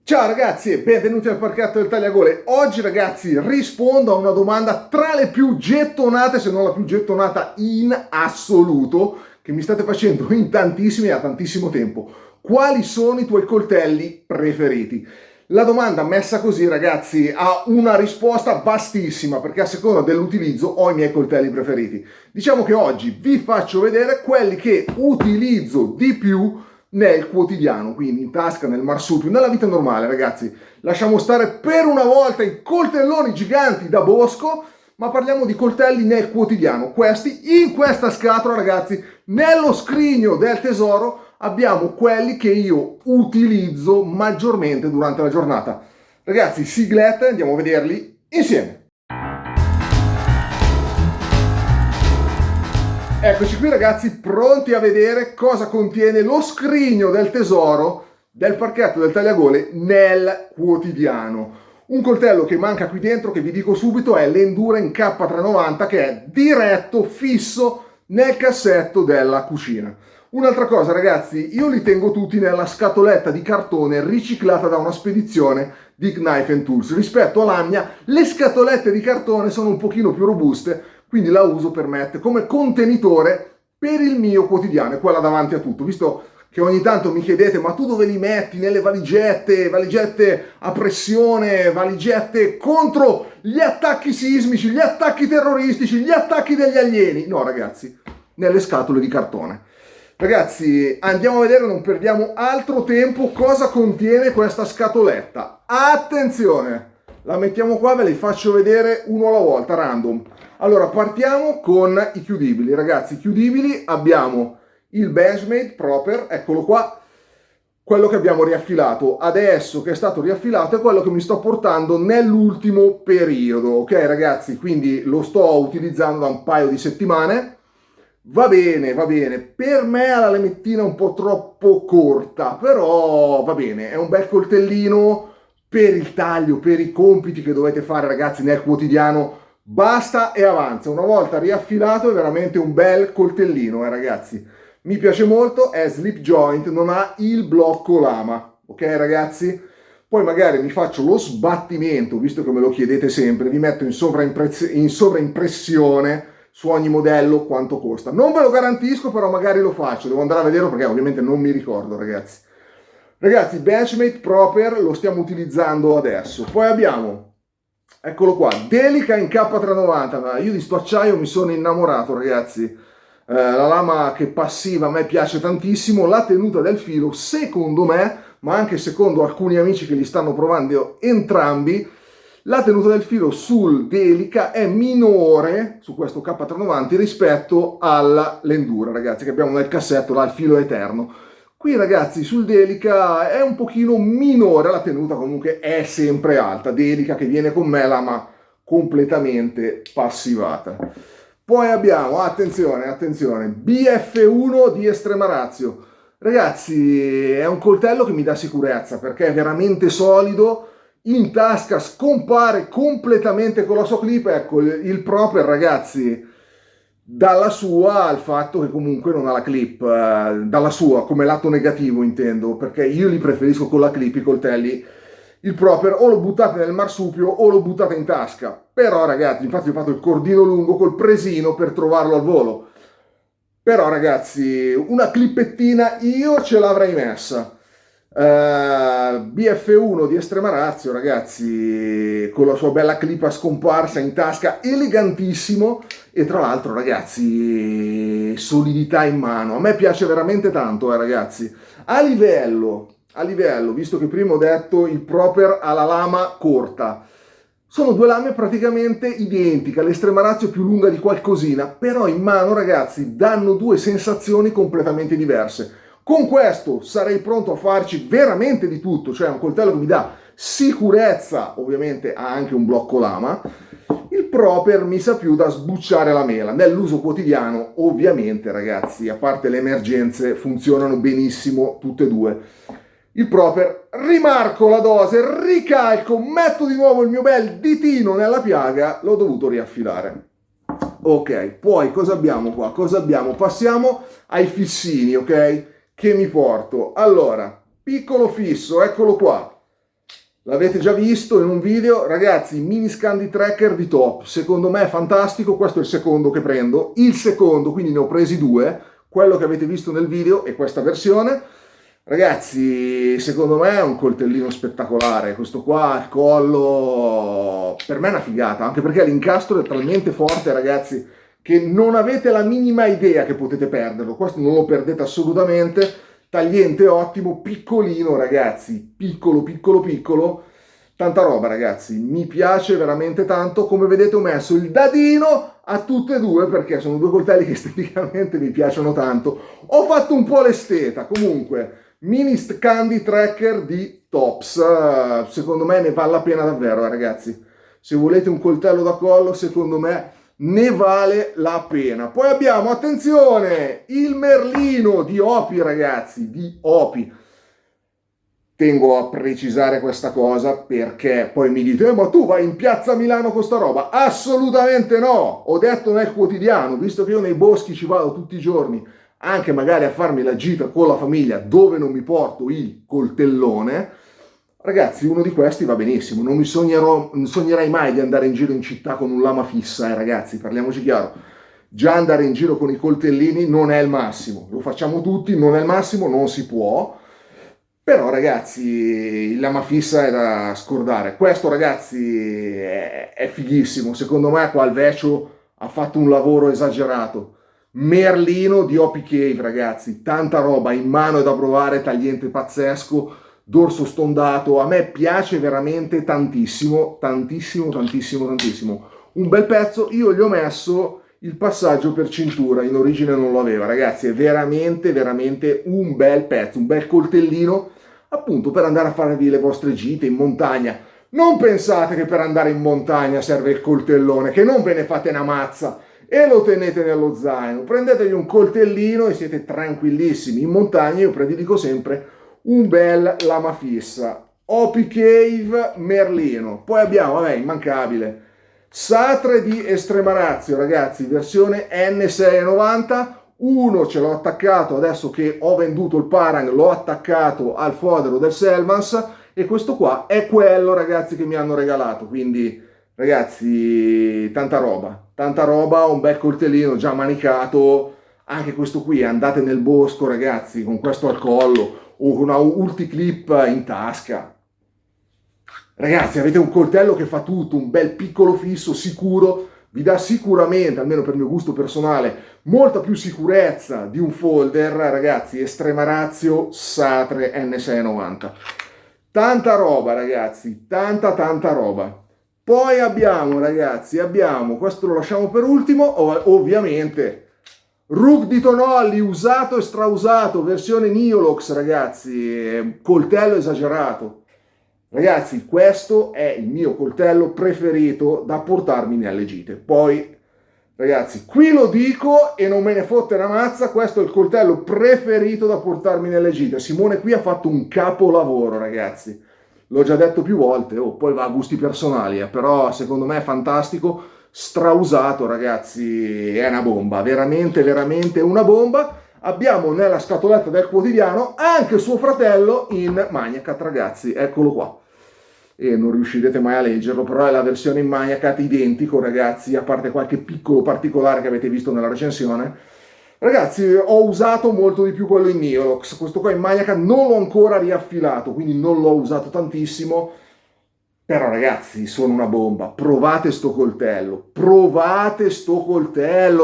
Ciao ragazzi e benvenuti al parchetto del Tagliagole. Oggi ragazzi rispondo a una domanda tra le più gettonate, se non la più gettonata in assoluto, che mi state facendo in tantissimi e a tantissimo tempo. Quali sono i tuoi coltelli preferiti? La domanda messa così ragazzi ha una risposta vastissima perché a seconda dell'utilizzo ho i miei coltelli preferiti. Diciamo che oggi vi faccio vedere quelli che utilizzo di più nel quotidiano, quindi in tasca, nel marsupio, nella vita normale, ragazzi. Lasciamo stare per una volta i coltelloni giganti da bosco, ma parliamo di coltelli nel quotidiano. Questi, in questa scatola, ragazzi, nello scrigno del tesoro, abbiamo quelli che io utilizzo maggiormente durante la giornata. Ragazzi, siglette, andiamo a vederli insieme. Eccoci qui ragazzi, pronti a vedere cosa contiene lo scrigno del tesoro del parchetto del Tagliagole nel quotidiano. Un coltello che manca qui dentro, che vi dico subito, è l'Enduren K390, che è diretto, fisso nel cassetto della cucina. Un'altra cosa ragazzi, io li tengo tutti nella scatoletta di cartone riciclata da una spedizione di Knife Tools. Rispetto alla mia, le scatolette di cartone sono un pochino più robuste, quindi la uso come contenitore per il mio quotidiano, è quella davanti a tutto, visto che ogni tanto mi chiedete ma tu dove li metti? Nelle valigette, valigette a pressione, valigette contro gli attacchi sismici, gli attacchi terroristici, gli attacchi degli alieni? No ragazzi, nelle scatole di cartone. Ragazzi, andiamo a vedere, non perdiamo altro tempo, cosa contiene questa scatoletta. Attenzione, la mettiamo qua, ve li faccio vedere uno alla volta, random. Allora, partiamo con i chiudibili, ragazzi. I chiudibili abbiamo il Benchmade Proper, eccolo qua, quello che abbiamo riaffilato. Adesso che è stato riaffilato è quello che mi sto portando nell'ultimo periodo, ok ragazzi? Quindi lo sto utilizzando da un paio di settimane. Va bene, per me ha la lamettina un po' troppo corta, però va bene, è un bel coltellino per il taglio, per i compiti che dovete fare ragazzi nel quotidiano. Basta e avanza, una volta riaffilato è veramente un bel coltellino ragazzi, mi piace molto, è slip joint, non ha il blocco lama, ok ragazzi? Poi magari mi faccio lo sbattimento, visto che me lo chiedete sempre, vi metto in sovraimpressione su ogni modello quanto costa, non ve lo garantisco però magari lo faccio, devo andare a vederlo perché ovviamente non mi ricordo ragazzi. Ragazzi, Benchmade Proper lo stiamo utilizzando adesso, poi abbiamo... Eccolo qua, Delica in K390, ma io di sto acciaio mi sono innamorato ragazzi, la lama che passiva a me piace tantissimo, la tenuta del filo secondo me, ma anche secondo alcuni amici che li stanno provando entrambi, la tenuta del filo sul Delica è minore su questo K390 rispetto all'Endura ragazzi che abbiamo nel cassetto, là il filo eterno. Qui ragazzi sul Delica è un pochino minore, la tenuta comunque è sempre alta, Delica che viene con me lama completamente passivata. Poi abbiamo, attenzione, BF1 di Estrema Ratio. Ragazzi è un coltello che mi dà sicurezza perché è veramente solido, in tasca scompare completamente con la sua clip, ecco il Proper ragazzi. Dalla sua al fatto che comunque non ha la clip, dalla sua come lato negativo intendo, perché io li preferisco con la clip i coltelli, il Proper o lo buttate nel marsupio o lo buttate in tasca, però ragazzi infatti ho fatto il cordino lungo col presino per trovarlo al volo, però ragazzi una clippettina io ce l'avrei messa. BF1 di Estrema Ratio ragazzi con la sua bella clip a scomparsa in tasca, elegantissimo e tra l'altro ragazzi solidità in mano, a me piace veramente tanto ragazzi. A livello visto che prima ho detto il Proper ha la lama corta, sono due lame praticamente identiche, l'Estrema Ratio più lunga di qualcosina, però in mano ragazzi danno due sensazioni completamente diverse. Con questo sarei pronto a farci veramente di tutto, cioè un coltello che mi dà sicurezza, ovviamente ha anche un blocco lama. Il Proper mi sa più da sbucciare la mela, nell'uso quotidiano ovviamente ragazzi, a parte le emergenze, funzionano benissimo tutte e due. Il Proper, rimarco la dose, ricalco, metto di nuovo il mio bel ditino nella piaga, l'ho dovuto riaffilare. Ok, poi cosa abbiamo qua? Passiamo ai fissini, ok? Che mi porto. Allora, piccolo fisso, eccolo qua. l'avete già visto in un video, ragazzi, mini Scandi Tracker di top, secondo me è fantastico, questo è il secondo che prendo, il secondo, quindi ne ho presi due, quello che avete visto nel video e questa versione. Ragazzi, secondo me è un coltellino spettacolare, questo qua, il collo, per me è una figata, anche perché l'incastro è talmente forte, ragazzi, che non avete la minima idea che potete perderlo, questo non lo perdete assolutamente, tagliente ottimo, piccolino, ragazzi, piccolo, piccolo, piccolo, tanta roba, ragazzi, mi piace veramente tanto, come vedete ho messo il dadino a tutte e due perché sono due coltelli che esteticamente mi piacciono tanto, ho fatto un po' l'esteta, comunque... Mini Scandi Tracker di Tops, secondo me ne vale la pena davvero, ragazzi. Se volete un coltello da collo, secondo me ne vale la pena. Poi abbiamo, attenzione, il Merlino di Opi, ragazzi, di Opi. Tengo a precisare questa cosa perché poi mi dite, ma tu vai in piazza Milano con sta roba? Assolutamente no! Ho detto nel quotidiano, visto che io nei boschi ci vado tutti i giorni, anche magari a farmi la gita con la famiglia dove non mi porto il coltellone, ragazzi, uno di questi va benissimo, non sognerai mai di andare in giro in città con un lama fissa, ragazzi, parliamoci chiaro, già andare in giro con i coltellini non è il massimo, lo facciamo tutti, non è il massimo, non si può, però ragazzi, il lama fissa è da scordare, questo ragazzi è fighissimo, secondo me qua il Vecio ha fatto un lavoro esagerato. Merlino di Opi Cave, ragazzi, tanta roba, in mano è da provare, tagliente pazzesco, dorso stondato, a me piace veramente tantissimo, tantissimo, tantissimo, tantissimo. Un bel pezzo, io gli ho messo il passaggio per cintura, in origine non lo aveva, ragazzi, è veramente, veramente un bel pezzo, un bel coltellino, appunto per andare a farvi le vostre gite in montagna. Non pensate che per andare in montagna serve il coltellone, che non ve ne fate una mazza e lo tenete nello zaino, prendetevi un coltellino e siete tranquillissimi. In montagna io prediligo sempre un bel lama fissa, Opi Cave Merlino. Poi abbiamo, vabbè, immancabile, Satre di Estremarazio, ragazzi, versione N690, uno ce l'ho attaccato, adesso che ho venduto il Parang l'ho attaccato al fodero del Selmans e questo qua è quello, ragazzi, che mi hanno regalato, quindi ragazzi, tanta roba, un bel coltellino già manicato, anche questo qui, andate nel bosco, ragazzi, con questo al collo o con una Ulticlip in tasca. Ragazzi, avete un coltello che fa tutto, un bel piccolo fisso, sicuro, vi dà sicuramente, almeno per il mio gusto personale, molta più sicurezza di un folder, ragazzi, Estremarazio Satre N690. Tanta roba, ragazzi, tanta roba. Poi abbiamo, ragazzi, questo lo lasciamo per ultimo, ovviamente, Rug di Tonolli, usato e strausato, versione Niolox, ragazzi, coltello esagerato. Ragazzi, questo è il mio coltello preferito da portarmi nelle gite. Poi, ragazzi, qui lo dico e non me ne fotte una mazza, questo è il coltello preferito da portarmi nelle gite. Simone qui ha fatto un capolavoro, ragazzi. L'ho già detto più volte, poi va a gusti personali, però secondo me è fantastico, strausato, ragazzi, è una bomba, veramente, veramente una bomba. Abbiamo nella scatoletta del quotidiano anche suo fratello in Magnacat, ragazzi, eccolo qua. E non riuscirete mai a leggerlo, però è la versione in Magnacat identico, ragazzi, a parte qualche piccolo particolare che avete visto nella recensione. Ragazzi, ho usato molto di più quello in Niolox, questo qua in Magnacat non l'ho ancora riaffilato, quindi non l'ho usato tantissimo, però ragazzi, sono una bomba, provate sto coltello,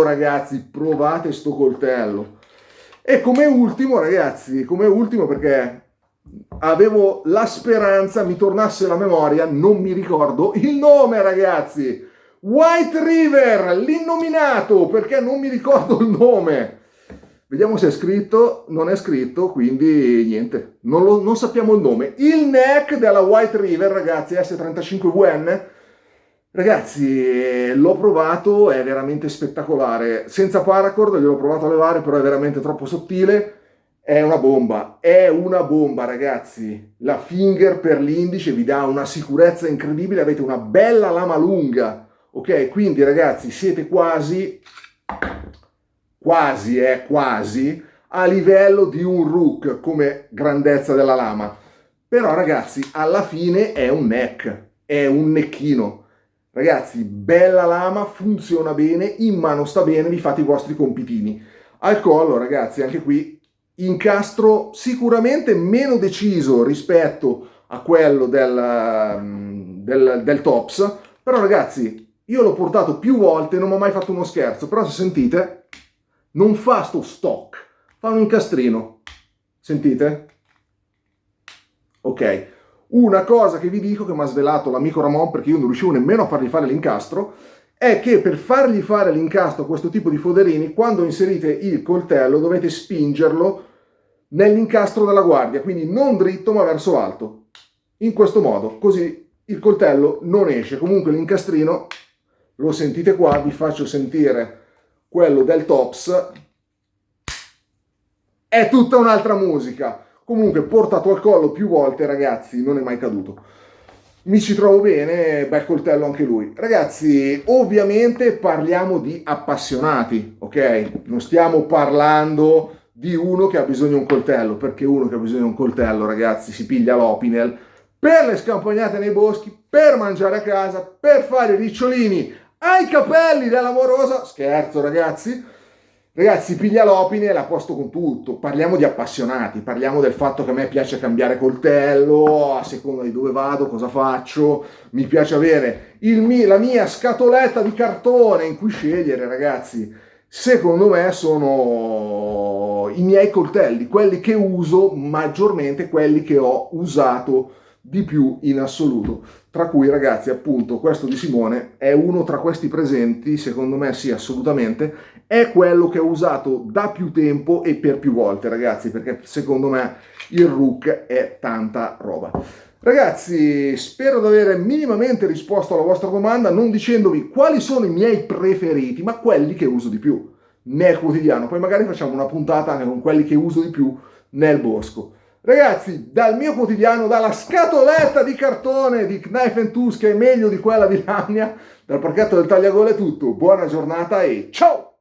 ragazzi, provate sto coltello. E come ultimo, ragazzi, perché avevo la speranza mi tornasse la memoria, non mi ricordo il nome, ragazzi. White River, l'innominato, perché non mi ricordo il nome. Vediamo se è scritto, non è scritto, quindi niente, non sappiamo il nome. Il neck della White River, ragazzi, S35VN, ragazzi, l'ho provato, è veramente spettacolare. Senza paracord, gliel'ho provato a levare, però è veramente troppo sottile. È una bomba, ragazzi. La finger per l'indice vi dà una sicurezza incredibile, avete una bella lama lunga. Ok, quindi ragazzi siete quasi a livello di un Rook come grandezza della lama. Però ragazzi, alla fine è un neck, è un necchino. Ragazzi, bella lama, funziona bene, in mano sta bene, vi fate i vostri compitini. Al collo, ragazzi, anche qui incastro sicuramente meno deciso rispetto a quello del Tops, però ragazzi, io l'ho portato più volte, non mi ho mai fatto uno scherzo, però se sentite, non fa sto stock, fa un incastrino. Sentite? Ok. Una cosa che vi dico, che mi ha svelato l'amico Ramon, perché io non riuscivo nemmeno a fargli fare l'incastro, è che per fargli fare l'incastro a questo tipo di foderini, quando inserite il coltello dovete spingerlo nell'incastro della guardia, quindi non dritto ma verso alto. In questo modo, così il coltello non esce. Comunque l'incastrino, lo sentite qua, vi faccio sentire quello del Tops, è tutta un'altra musica. Comunque portato al collo più volte, ragazzi, non è mai caduto. Mi ci trovo bene, bel coltello anche lui. Ragazzi, ovviamente parliamo di appassionati, ok? Non stiamo parlando di uno che ha bisogno di un coltello, perché uno che ha bisogno di un coltello, ragazzi, si piglia l'Opinel per le scampagnate nei boschi, per mangiare a casa, per fare i ricciolini ai capelli dell'amorosa. Scherzo, ragazzi. Ragazzi, piglia l'opine e la posto con tutto. Parliamo di appassionati, parliamo del fatto che a me piace cambiare coltello a seconda di dove vado, cosa faccio. Mi piace avere la mia scatoletta di cartone in cui scegliere, ragazzi. Secondo me sono i miei coltelli, quelli che uso maggiormente, quelli che ho usato di più in assoluto. Tra cui, ragazzi, appunto, questo di Simone è uno tra questi presenti, secondo me sì, assolutamente, è quello che ho usato da più tempo e per più volte, ragazzi, perché secondo me il Rook è tanta roba. Ragazzi, spero di aver minimamente risposto alla vostra domanda, non dicendovi quali sono i miei preferiti, ma quelli che uso di più nel quotidiano. Poi magari facciamo una puntata anche con quelli che uso di più nel bosco. Ragazzi, dal mio quotidiano, dalla scatoletta di cartone di Knife & Tools, che è meglio di quella di Lamia, dal parchetto del Tagliagole è tutto. Buona giornata e ciao!